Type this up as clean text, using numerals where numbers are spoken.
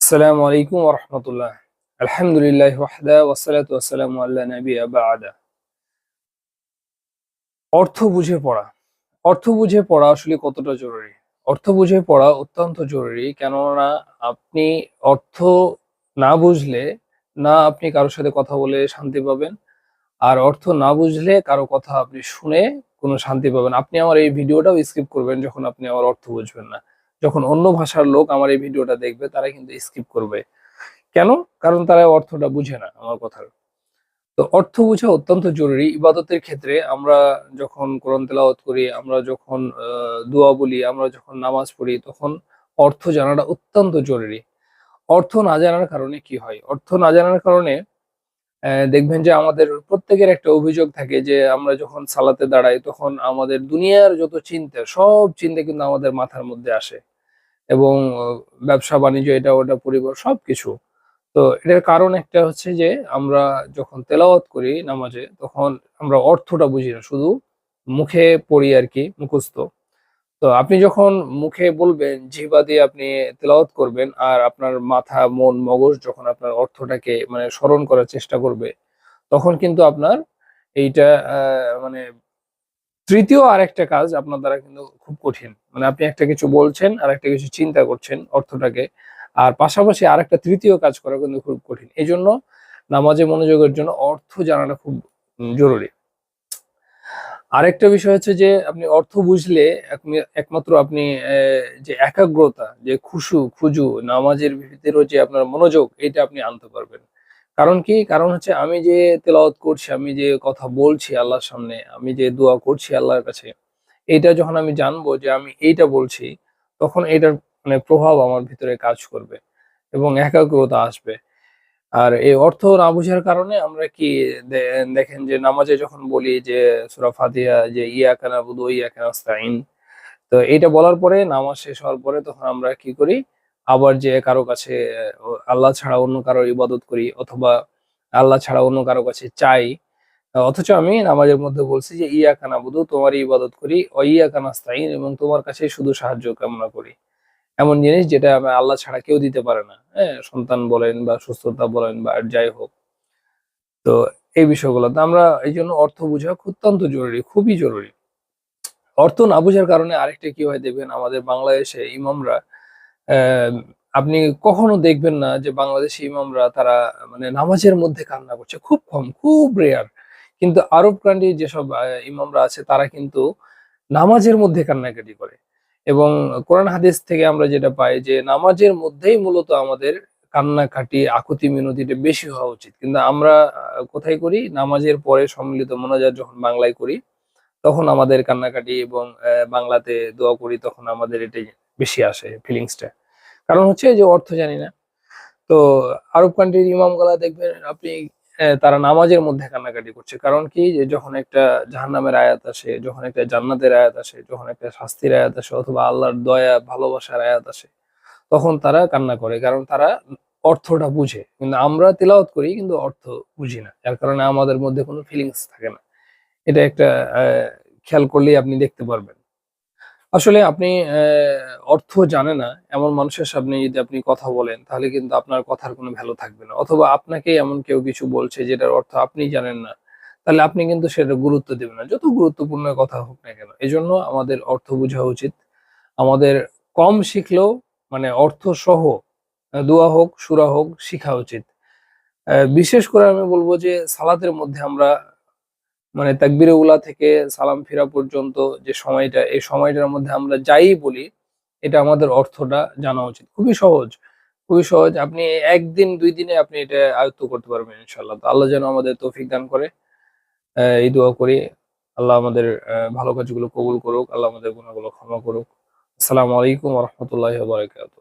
আসসালামু আলাইকুম ওয়া রাহমাতুল্লাহ। আলহামদুলিল্লাহি ওয়াহদা ওয়াসসালাতু ওয়াসসালামু আলা নাবিয়্যা বা'দা। অর্থ বুঝে পড়া। অর্থ বুঝে পড়া আসলে কতটা জরুরি? অর্থ বুঝে পড়া অত্যন্ত জরুরি। কেননা আপনি অর্থ না বুঝলে আপনি কারো সাথে কথা বলে শান্তি পাবেন। আর অর্থ না বুঝলে কারো কথা আপনি শুনে কোনো শান্তি পাবেন। আপনি আমার এই ভিডিওটাও স্কিপ করবেন যখন আপনি আমার অর্থ বুঝবেন না। যখন অন্য ভাষার লোক আমার এই ভিডিওটা দেখবে তারা কিন্তু স্কিপ করবে। কেন? কারণ তারা অর্থটা বুঝে না আমার কথার। তো অর্থ বোঝা অত্যন্ত জরুরি। ইবাদতের ক্ষেত্রে আমরা যখন কোরআন তেলাওয়াত করি, আমরা যখন দোয়া বলি, আমরা যখন নামাজ পড়ি, তখন অর্থ জানাটা অত্যন্ত জরুরি। অর্থ না জানার কারণে কি হয়? অর্থ না জানার কারণে দেখবেন যে আমাদের প্রত্যেকের একটা অভিযোগ থাকে যে আমরা যখন সালাতে দাঁড়াই তখন আমাদের দুনিয়ার যত চিন্তা, সব চিন্তা কিন্তু আমাদের মাথার মধ্যে আসে এবং ব্যবসা-বাণিজ্য এটা ওটা পরিবার সবকিছু। তো এটার কারণ একটা হচ্ছে যে আমরা যখন তেলাওয়াত করি নামাজে তখন আমরা অর্থটা বুঝি না। শুধু মুখে পড়ি আরকি মুখস্থ। তো আপনি যখন মুখে বলবেন, জিহ্বা দিয়ে আপনি তেলাওয়াত করবেন আর আপনার মাথা, মন, মগজ যখন আপনার অর্থটাকে মানে স্মরণ করার চেষ্টা করবে, তখন কিন্তু আপনার এইটা আ মানে তৃতীয় আরেকটা কাজ আপনার দ্বারা কিন্তু খুব কঠিন। মানে আপনি একটা কিছু বলছেন, আরেকটা কিছু চিন্তা করছেন অর্থটাকে। আর পাশাপাশি আরেকটা তৃতীয় কাজ করা কিন্তু খুব কঠিন। এজন্য নামাজে মনোযোগের জন্য অর্থ জানাটা খুব জরুরি। আরেকটা বিষয় হচ্ছে যে আপনি অর্থ বুঝলে একমাত্র আপনি যে একাগ্রতা, যে খুজু নামাজের ভিতরেও যে আপনার মনোযোগ এটা আপনি আনতে পারবেন। কারণ কি? কারণ হচ্ছে আমি যে তেলাওয়াত করছি, আমি যে কথা বলছি আল্লাহর সামনে, আমি যে দোয়া করছি আল্লাহর কাছে, এইটা যখন আমি জানবো যে আমি এইটা বলছি, তখন এটার মানে প্রভাব আমার ভিতরে কাজ করবে এবং একাগ্রতা আসবে। আর এই অর্থ না বুঝার কারণে আমরা কি দে দেখেন যে নামাজে যখন বলি যে সূরা ফাতিহা যে ইয়াকা নাবুদু ওয়া ইয়াকা নাস্তাইন। তো এইটা বলার পরে নামাজ শেষ হওয়ার পরে তখন আমরা কি করি? আবার যেয়ে কারো কাছে আল্লাহ ছাড়া অন্য কারো ইবাদত করি অথবা আল্লাহ ছাড়া অন্য কারো কাছে চাই। অথচ আমি নামাজের মধ্যে বলছি যে ইয়াকা নাবুদু তোমারই ইবাদত করি, ওয়া ইয়াকা নাস্তাইন এবং তোমার কাছেই শুধু সাহায্য কামনা করি। এমন জিনিস যেটা আল্লাহ ছাড়া কেউ দিতে পারে না। হ্যাঁ? সন্তান বলেন বা সুস্থতা বলেন বা যাই হোক। তো এই বিষয়গুলো। তো আমরা এইজন্য অর্থ বুঝা অত্যন্ত জরুরি, খুবই জরুরি। অর্থ না বুঝার কারণে আরেকটা কি হয় দেখবেন আমাদের বাংলাদেশে ইমামরা অ্যা আপনি কখনো দেখবেন না যে বাংলাদেশী ইমামরা তারা মানে নামাজের মধ্যে কান্না করছে। খুব কম, খুব রেয়ার। কিন্তু আরব কান্ট্রির যেসব ইমামরা আছে তারা কিন্তু নামাজের মধ্যে কান্নাকাটি করে। এবং কোরআন হাদিস থেকে আমরা যেটা পাই যে নামাজের মধ্যেই মূলত আমাদের কান্নাকাটি, আকুতি মিনতিটা বেশি হওয়া উচিত। কিন্তু আমরা কোথায় করি? নামাজের পরে সম্মিলিত মোনাজাত যখন বাংলায় করি, তখন আমাদের কান্নাকাটি এবং বাংলাতে দোয়া করি তখন আমাদের এটাই বেশি আসে ফিলিংসটা। কারণ হচ্ছে যে অর্থ জানি না। তো আরব কান্ট্রির ইমামগুলা দেখবেন আপনি তারা নামাজের মধ্যে কান্নাকাটি করছে। কারণ কি? যে যখন একটা জাহান্নামের আয়াত আসে, যখন একটা জান্নাতের আয়াত আসে, যখন একটা শাস্তির আয়াত আসে অথবা আল্লাহর দয়া, ভালোবাসার আয়াত আসে, তখন তারা কান্না করে। কারণ তারা অর্থটা বুঝে। কিন্তু আমরা তিলাওয়াত করি কিন্তু অর্থ বুঝি না। যার কারণে আমাদের মধ্যে কোনো ফিলিংস থাকে না। এটা একটা অ্যা খেয়াল করলেই আপনি দেখতে পারবেন। আসলে আপনি অর্থ জানে না এমন মানুষের সামনে যদি আপনি কথা বলেন, তাহলে কিন্তু আপনার কথার কোনো ভ্যালু থাকবে না। অথবা আপনাকেই এমন কেউ কিছু বলছে যেটার অর্থ আপনি জানেন না, তাহলে আপনি কিন্তু সেটা গুরুত্ব দিবেন না। যত গুরুত্বপূর্ণ কথা হোক না কেন। এজন্য আমাদের অর্থ বুঝা উচিত। আমাদের কম শিখলেও মানে অর্থসহ দোয়া হোক, সূরা হোক শিখা উচিত। বিশেষ করে আমি বলব যে সালাতের মধ্যে আমরা মানে তাকবীরে উলা থেকে সালাম ফিরা পর্যন্ত যে সময়টা, এই সময়টার মধ্যে আমরা যাই বলি, এটা আমাদের অর্থটা জানা উচিত। খুবই সহজ, খুবই সহজ। আপনি ১ দিন ২ দিনে আপনি এটা আয়ত্ত করতে পারবেন ইনশাআল্লাহ। তো আল্লাহ যেন আমাদের তৌফিক দান করে। এই দোয়া করি। আল্লাহ আমাদের ভালো কাজগুলো কবুল করুক। আল্লাহ আমাদের গুনাহগুলো ক্ষমা করুক। আসসালামু আলাইকুম ওয়া রাহমাতুল্লাহি ওয়া বারাকাতুহু।